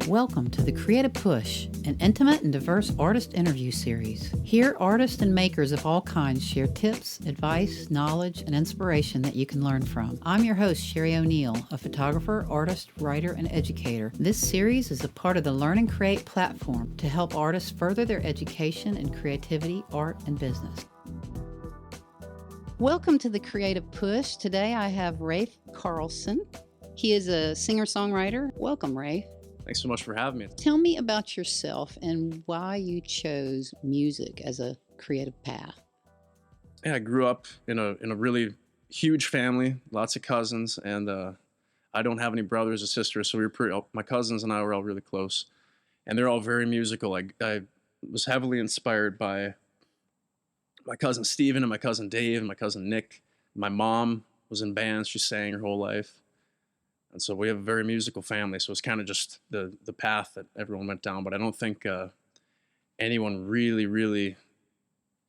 Welcome to the Creative Push, an intimate and diverse artist interview series. Here, artists and makers of all kinds share tips, advice, knowledge, and inspiration that you can learn from. I'm your host, Sherry O'Neill, a photographer, artist, writer, and educator. This series is a part of the Learn and Create platform to help artists further their education in creativity, art, and business. Welcome to the Creative Push. Today I have Rafe Carlson. He is a singer-songwriter. Welcome, Rafe. Thanks so much for having me. Tell me about yourself and why you chose music as a creative path. Yeah, I grew up in a really huge family, lots of cousins, and I don't have any brothers or sisters, so my cousins and I were all really close, and they're all very musical. I was heavily inspired by my cousin Steven and my cousin Dave and my cousin Nick. My mom was in bands; she sang her whole life. And so we have a very musical family, so it's kind of just the path that everyone went down. But I don't think anyone really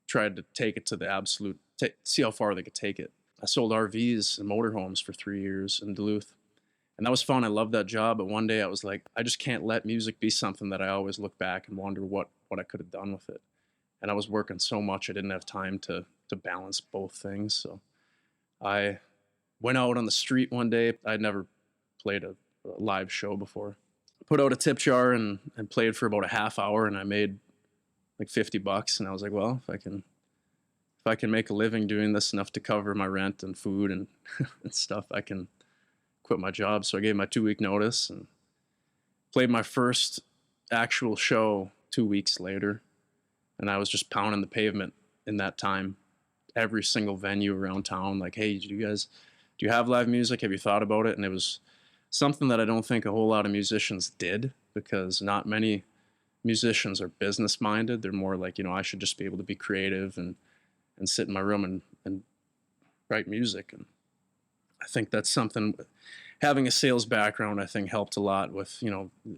tried to take it to the absolute, see how far they could take it. I sold RVs and motorhomes for 3 years in Duluth, and that was fun. I loved that job, but one day I was like, I just can't let music be something that I always look back and wonder what I could have done with it. And I was working so much, I didn't have time to balance both things. So I went out on the street one day. I'd never played a live show before. Put out a tip jar and played for about a half hour, and I made like $50. And I was like, well, if I can make a living doing this, enough to cover my rent and food and, and stuff, I can quit my job. So I gave my 2-week notice and played my first actual show 2 weeks later. And I was just pounding the pavement in that time, every single venue around town, like, hey, do you have live music? Have you thought about it? And it was something that I don't think a whole lot of musicians did, because not many musicians are business minded. They're more like, I should just be able to be creative and sit in my room and write music. And I think that's something, having a sales background, I think helped a lot with,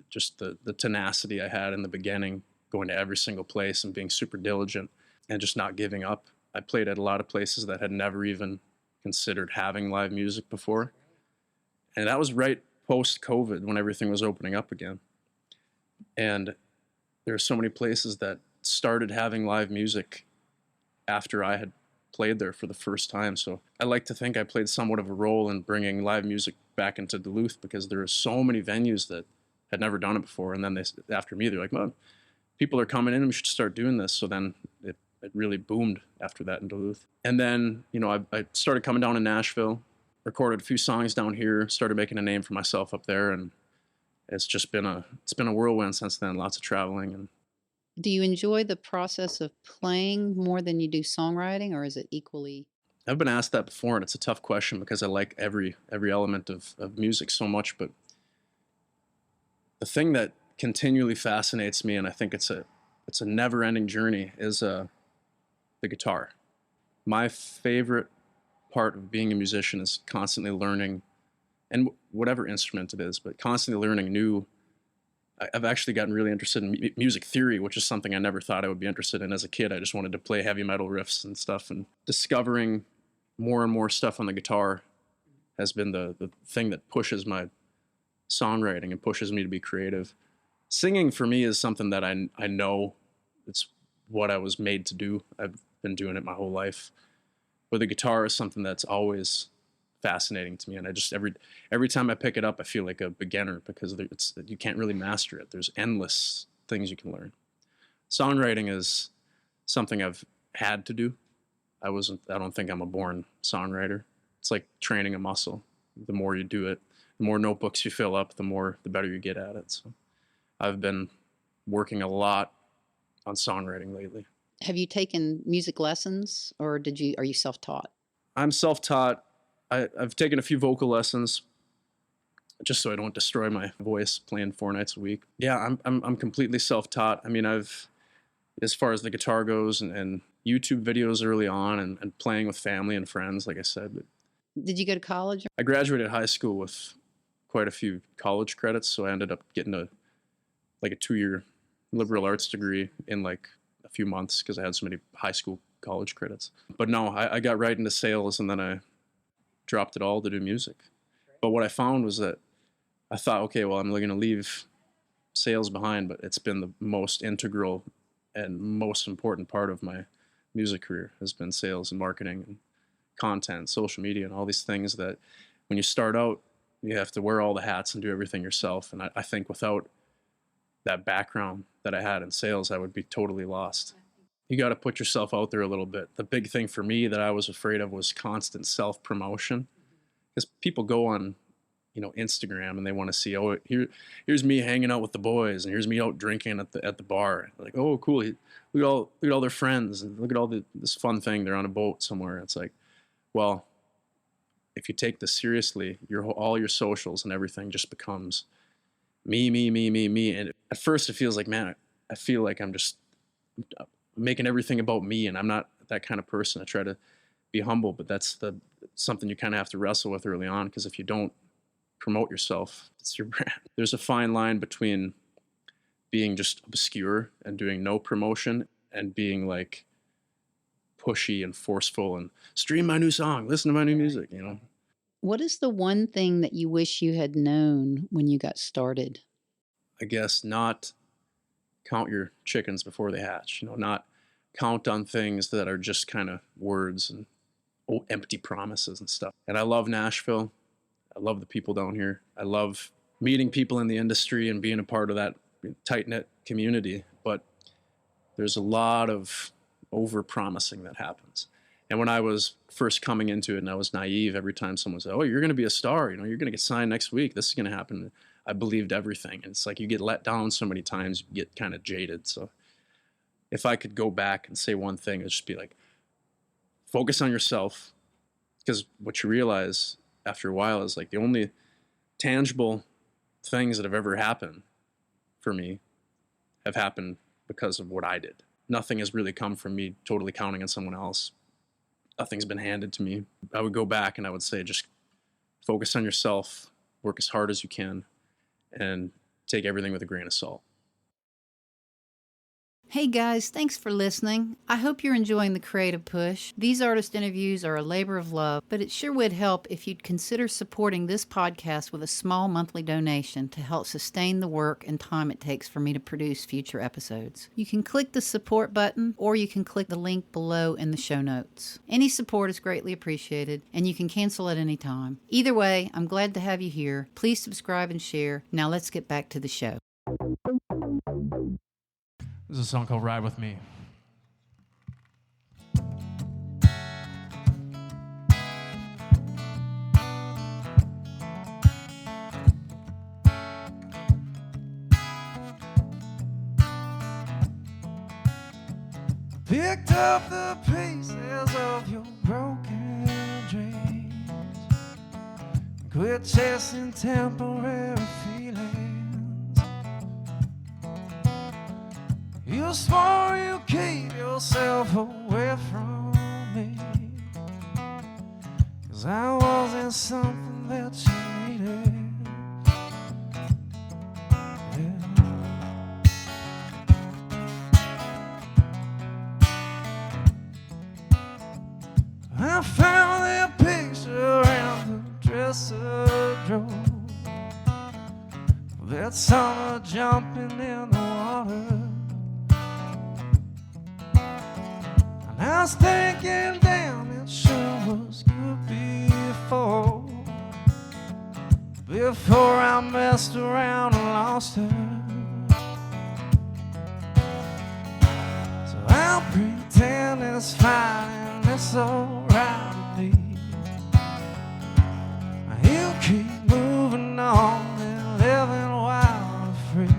just the tenacity I had in the beginning, going to every single place and being super diligent and just not giving up. I played at a lot of places that had never even considered having live music before. And that was right post-COVID when everything was opening up again. And there are so many places that started having live music after I had played there for the first time. So I like to think I played somewhat of a role in bringing live music back into Duluth, because there are so many venues that had never done it before. And then after me, they're like, well, people are coming in and we should start doing this. So then it really boomed after that in Duluth. And then, I started coming down to Nashville, recorded a few songs down here, started making a name for myself up there, and it's been a whirlwind since then. Lots of traveling. And do you enjoy the process of playing more than you do songwriting, or is it equally? I've been asked that before, and it's a tough question because I like every element of music so much. But the thing that continually fascinates me, and I think it's a never-ending journey, is the guitar. My favorite part of being a musician is constantly learning, and whatever instrument it is, but constantly learning new. I've actually gotten really interested in music theory, which is something I never thought I would be interested in as a kid. I just wanted to play heavy metal riffs and stuff, and discovering more and more stuff on the guitar has been the thing that pushes my songwriting and pushes me to be creative. Singing for me is something that I know it's what I was made to do. I've been doing it my whole life. But the guitar is something that's always fascinating to me, and I just every time I pick it up, I feel like a beginner, because you can't really master it. There's endless things you can learn. Songwriting is something I've had to do. I don't think I'm a born songwriter. It's like training a muscle. The more you do it, the more notebooks you fill up, the better you get at it. So I've been working a lot on songwriting lately. Have you taken music lessons, or are you self-taught? I'm self-taught. I've taken a few vocal lessons just so I don't destroy my voice playing 4 nights a week. Yeah, I'm completely self-taught. I mean, as far as the guitar goes, and YouTube videos early on, and playing with family and friends, like I said. But did you go to college? I graduated high school with quite a few college credits, so I ended up getting a 2-year liberal arts degree in like a few months because I had so many high school college credits. But no, I got right into sales, and then I dropped it all to do music. But what I found was that I thought, okay, well, I'm going to leave sales behind, but it's been the most integral and most important part of my music career has been sales and marketing and content, social media, and all these things that when you start out, you have to wear all the hats and do everything yourself. And I think without that background that I had in sales, I would be totally lost. You got to put yourself out there a little bit. The big thing for me that I was afraid of was constant self-promotion, because people go on, Instagram, and they want to see, here's me hanging out with the boys, and here's me out drinking at the bar. Like, oh, cool. Look at all their friends, and look at all this fun thing. They're on a boat somewhere. It's like, well, if you take this seriously, all your socials and everything just becomes me, me, me, me, me. And at first it feels like, man, I feel like I'm just making everything about me, and I'm not that kind of person. I try to be humble, but that's something you kind of have to wrestle with early on, because if you don't promote yourself, it's your brand. There's a fine line between being just obscure and doing no promotion and being like pushy and forceful and stream my new song, listen to my new music, What is the one thing that you wish you had known when you got started? I guess not count your chickens before they hatch, not count on things that are just kind of words and empty promises and stuff. And I love Nashville. I love the people down here. I love meeting people in the industry and being a part of that tight-knit community. But there's a lot of over-promising that happens. And when I was first coming into it and I was naive, every time someone said, oh, you're going to be a star, you're going to get signed next week, this is going to happen, I believed everything. And it's like you get let down so many times, you get kind of jaded. So if I could go back and say one thing, it'd just be like, focus on yourself. Because what you realize after a while is like the only tangible things that have ever happened for me have happened because of what I did. Nothing has really come from me totally counting on someone else. Nothing's been handed to me. I would go back and I would say, just focus on yourself, work as hard as you can, and take everything with a grain of salt. Hey guys, thanks for listening. I hope you're enjoying the Creative Push. These artist interviews are a labor of love, but it sure would help if you'd consider supporting this podcast with a small monthly donation to help sustain the work and time it takes for me to produce future episodes. You can click the support button, or you can click the link below in the show notes. Any support is greatly appreciated, and you can cancel at any time. Either way, I'm glad to have you here. Please subscribe and share. Now let's get back to the show. This is a song called Ride With Me. Picked up the pieces of your broken dreams. Quit chasing temporary feelings. You swore you keep yourself away from me, 'cause I wasn't something that you needed. Yeah. I found that picture in the dresser drawer, that summer jumping in the water. I was thinking, damn, it sure was good before I messed around and lost her. So I'll pretend it's fine and it's alright with me. You keep moving on and living wild and free,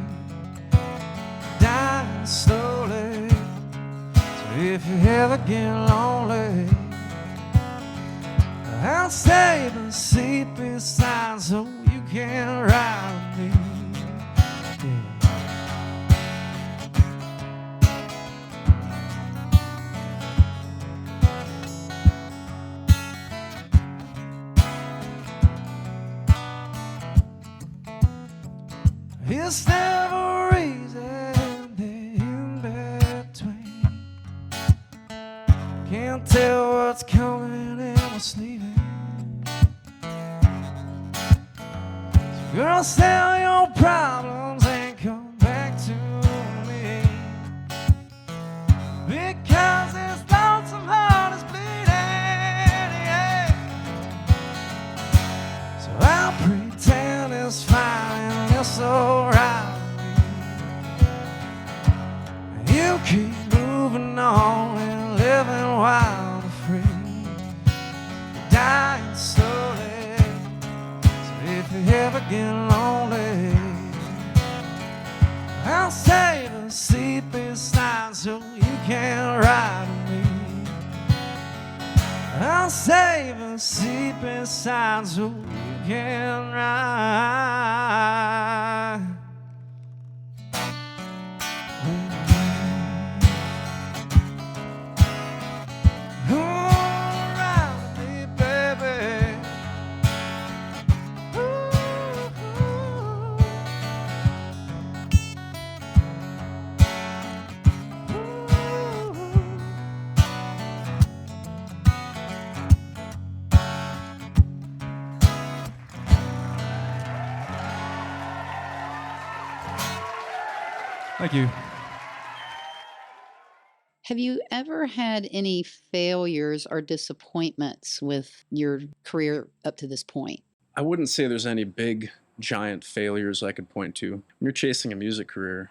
dying slowly. If you ever get lonely, I'll stay the seat beside so you can ride with me. Yeah. It's never easy in between. Can't tell what's coming in my sleeping. So girl, sell your problems and come get lonely, I'll save a seat beside so you can ride with me. I'll save a seat beside so you can ride with me. Oh, ride with me, baby. Thank you. Have you ever had any failures or disappointments with your career up to this point? I wouldn't say there's any big, giant failures I could point to. When you're chasing a music career,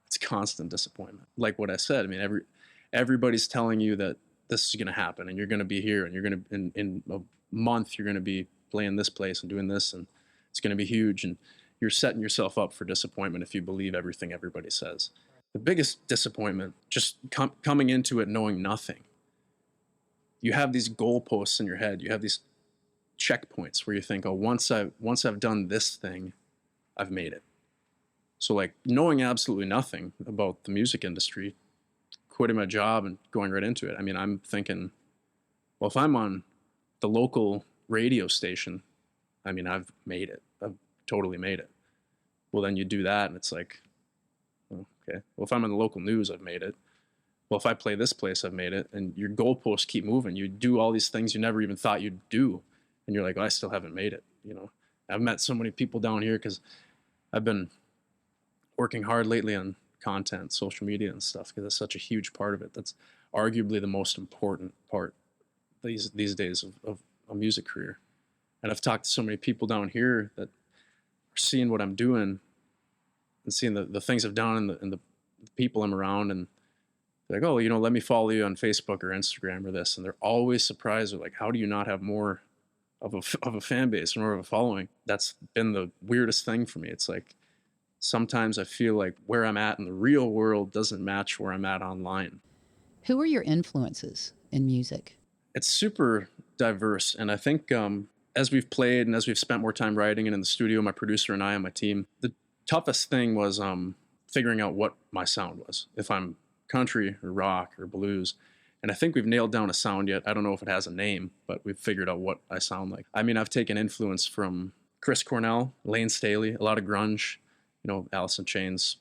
it's constant disappointment. Like what I said, I mean, everybody's telling you that this is going to happen and you're going to be here and you're going to, in a month, you're going to be playing this place and doing this and it's going to be huge. And you're setting yourself up for disappointment if you believe everything everybody says. The biggest disappointment, just coming into it knowing nothing. You have these goalposts in your head. You have these checkpoints where you think, oh, once I've done this thing, I've made it. So like knowing absolutely nothing about the music industry, quitting my job and going right into it. I mean, I'm thinking, well, if I'm on the local radio station, I mean, I've made it. I've totally made it. Well, then you do that and it's like, oh, okay. Well, if I'm on the local news, I've made it. Well, if I play this place, I've made it. And your goalposts keep moving. You do all these things you never even thought you'd do. And you're like, oh, I still haven't made it. You know, I've met so many people down here because I've been working hard lately on content, social media and stuff, because it's such a huge part of it. That's arguably the most important part these days of a music career. And I've talked to so many people down here that are seeing what I'm doing and seeing the things I've done and the people I'm around, and they're like, oh, you know, let me follow you on Facebook or Instagram or this. And they're always surprised. They're like, how do you not have more of a fan base, more of a following? That's been the weirdest thing for me. It's like, sometimes I feel like where I'm at in the real world doesn't match where I'm at online. Who are your influences in music? It's super diverse. And I think as we've played and as we've spent more time writing and in the studio, my producer and I and my team, the toughest thing was figuring out what my sound was. If I'm country or rock or blues. And I think we've nailed down a sound yet. I don't know if it has a name, but we've figured out what I sound like. I mean, I've taken influence from Chris Cornell, Lane Staley, a lot of grunge, you know, Alice in Chains,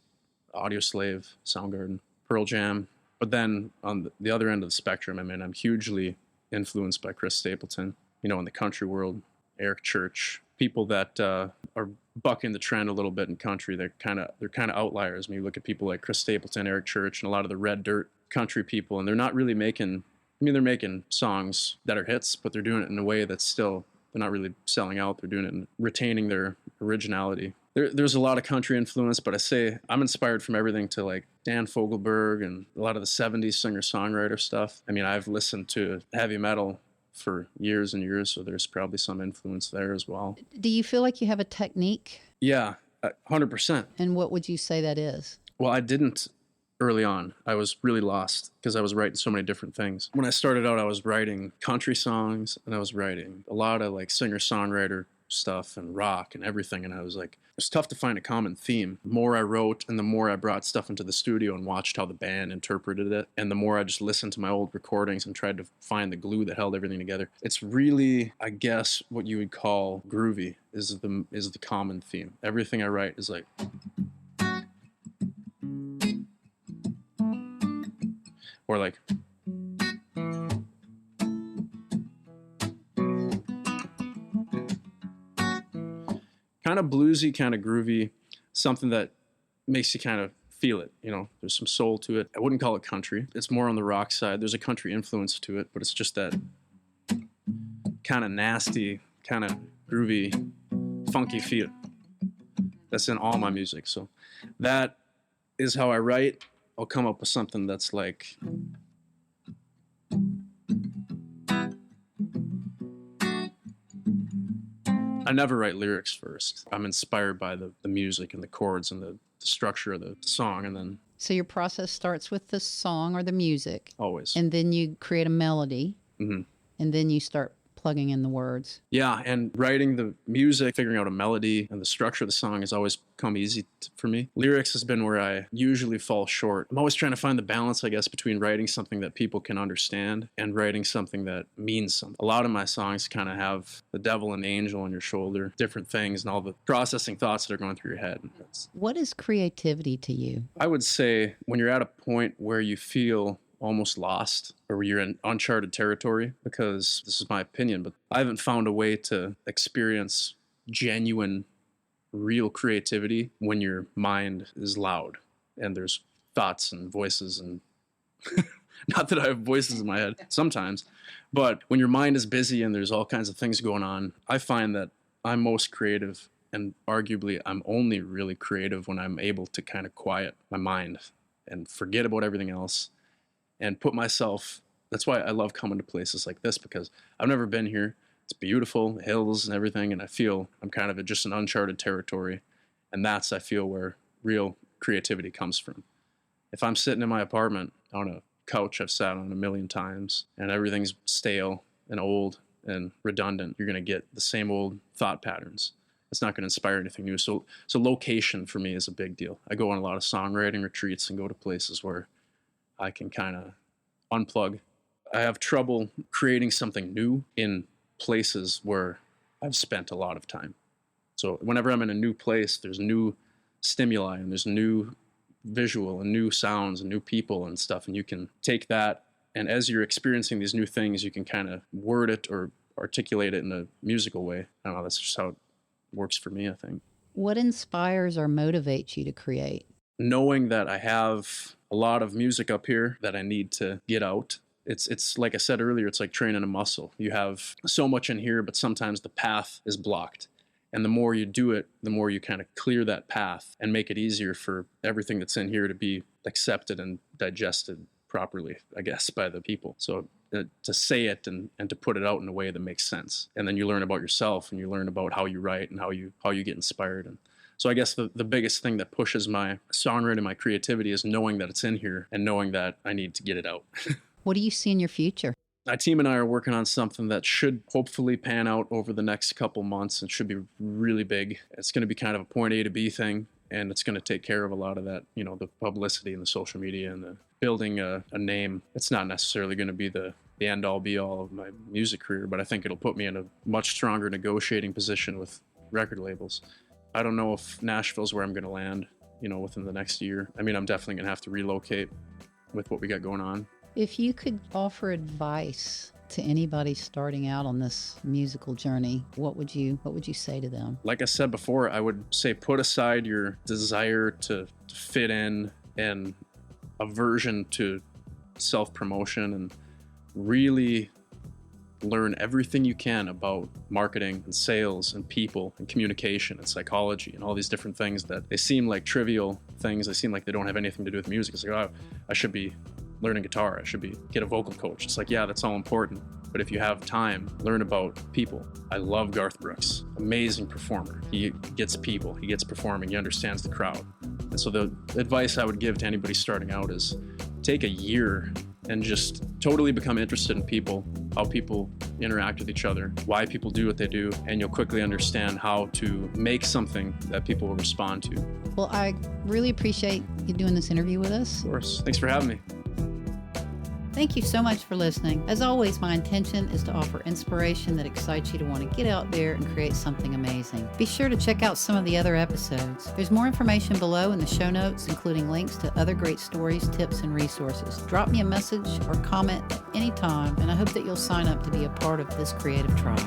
Audioslave, Soundgarden, Pearl Jam. But then on the other end of the spectrum, I mean, I'm hugely influenced by Chris Stapleton, you know, in the country world, Eric Church, people that are bucking the trend a little bit in country. They're kind of outliers. I mean, you look at people like Chris Stapleton, Eric Church, and a lot of the red dirt country people, and they're not really making, I mean, they're making songs that are hits, but they're doing it in a way that's still, they're not really selling out. They're doing it and retaining their originality. There's a lot of country influence, but I say I'm inspired from everything to like Dan Fogelberg and a lot of the 70s singer-songwriter stuff. I mean, I've listened to heavy metal for years and years, so there's probably some influence there as well. Do you feel like you have a technique? Yeah, 100%. And what would you say that is? Well, I didn't early on. I was really lost because I was writing so many different things. When I started out, I was writing country songs and I was writing a lot of like singer-songwriter stuff and rock and everything. And I was like, it's tough to find a common theme. The more I wrote and the more I brought stuff into the studio and watched how the band interpreted it, and the more I just listened to my old recordings and tried to find the glue that held everything together. It's really, I guess, what you would call groovy is the common theme. Everything I write is like, or like, kind of bluesy, kind of groovy, something that makes you kind of feel it. You know, there's some soul to it. I wouldn't call it country. It's more on the rock side. There's a country influence to it, but it's just that kind of nasty, kind of groovy, funky feel that's in all my music. So that is how I write. I'll come up with something that's like, I never write lyrics first. I'm inspired by the music and the chords and the structure of the song, and then So your process starts with the song or the music, always. and then you create a melody, Mm-hmm. and then you start plugging in the words. Yeah, and writing the music, figuring out a melody, and the structure of the song has always come easy for me. Lyrics has been where I usually fall short. I'm always trying to find the balance, I guess, between writing something that people can understand and writing something that means something. A lot of my songs kind of have the devil and the angel on your shoulder, different things, and all the processing thoughts that are going through your head. What is creativity to you? I would say when you're at a point where you feel almost lost or where you're in uncharted territory, because this is my opinion, but I haven't found a way to experience genuine, real creativity when your mind is loud and there's thoughts and voices and not that I have voices in my head sometimes, but when your mind is busy and there's all kinds of things going on, I find that I'm most creative, and arguably I'm only really creative when I'm able to kind of quiet my mind and forget about everything else and put myself. That's why I love coming to places like this, because I've never been here. It's beautiful, hills and everything, and I feel I'm kind of just an uncharted territory, and that's, I feel, where real creativity comes from. If I'm sitting in my apartment on a couch I've sat on a million times and everything's stale and old and redundant, you're going to get the same old thought patterns. It's not going to inspire anything new. So location for me is a big deal. I go on a lot of songwriting retreats and go to places where I can kind of unplug. I have trouble creating something new in places where I've spent a lot of time. So whenever I'm in a new place, there's new stimuli and there's new visual and new sounds and new people and stuff. And you can take that, and as you're experiencing these new things, you can kind of word it or articulate it in a musical way. I don't know, that's just how it works for me, I think. What inspires or motivates you to create? Knowing that I have a lot of music up here that I need to get out. It's like I said earlier, it's like training a muscle. You have so much in here, but sometimes the path is blocked. And the more you do it, the more you kind of clear that path and make it easier for everything that's in here to be accepted and digested properly, I guess, by the people. So to say it and to put it out in a way that makes sense. And then you learn about yourself and you learn about how you write and how you get inspired. And so I guess the biggest thing that pushes my songwriting, my creativity, is knowing that it's in here and knowing that I need to get it out. What do you see in your future? My team and I are working on something that should hopefully pan out over the next couple months and should be really big. It's going to be kind of a point A to B thing, and it's going to take care of a lot of that, the publicity and the social media and the building a name. It's not necessarily going to be the end-all be-all of my music career, but I think it'll put me in a much stronger negotiating position with record labels. I don't know if Nashville's where I'm going to land, within the next year. I mean, I'm definitely going to have to relocate with what we got going on. If you could offer advice to anybody starting out on this musical journey, what would you say to them? Like I said before, I would say put aside your desire to fit in and aversion to self-promotion, and really learn everything you can about marketing and sales and people and communication and psychology and all these different things that they seem like trivial things. They seem like they don't have anything to do with music. It's like, oh, I should be learning guitar. I should get a vocal coach. It's like, yeah, that's all important. But if you have time, learn about people. I love Garth Brooks. Amazing performer. He gets people. He gets performing. He understands the crowd. And so the advice I would give to anybody starting out is take a year and just totally become interested in people, how people interact with each other, why people do what they do, and you'll quickly understand how to make something that people will respond to. Well, I really appreciate you doing this interview with us. Of course. Thanks for having me. Thank you so much for listening. As always, my intention is to offer inspiration that excites you to want to get out there and create something amazing. Be sure to check out some of the other episodes. There's more information below in the show notes, including links to other great stories, tips, and resources. Drop me a message or comment at any time, and I hope that you'll sign up to be a part of this creative tribe.